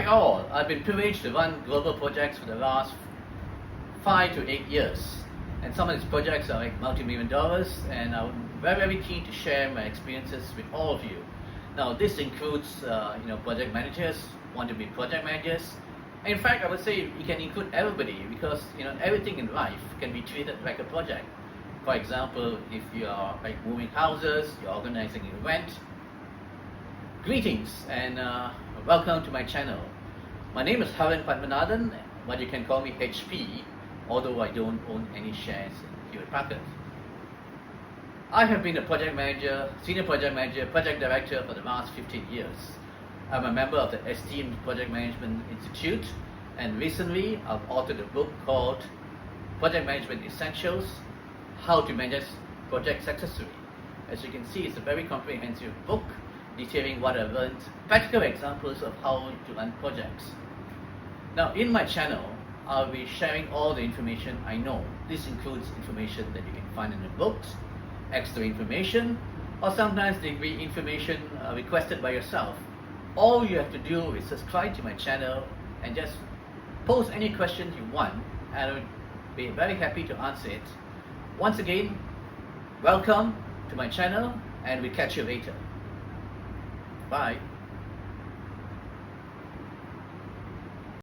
like all, I've been privileged to run global projects for the last 5 to 8 years. And some of these projects are like multi-million dollars, and I'm very keen to share my experiences with all of you. Now, this includes project managers, want to be project managers. In fact, I would say you can include everybody, because everything in life can be treated like a project. For example, if you are like moving houses, you're organizing an event. Greetings and welcome to my channel. My name is Haran Padmanathan, but you can call me HP, although I don't own any shares in Hewlett Packard. I have been a project manager, senior project manager, project director for the last 15 years. I'm a member of the esteemed Project Management Institute, and recently I've authored a book called Project Management Essentials: How to Manage Projects Successfully. As you can see, it's a very comprehensive book detailing what I've learned, practical examples of how to run projects. Now, in my channel, I'll be sharing all the information I know. This includes information that you can find in the books, extra information, or sometimes there will be information requested by yourself. All you have to do is subscribe to my channel and just post any questions you want, and I'll be very happy to answer it. Once again, welcome to my channel, and we'll catch you later. Bye.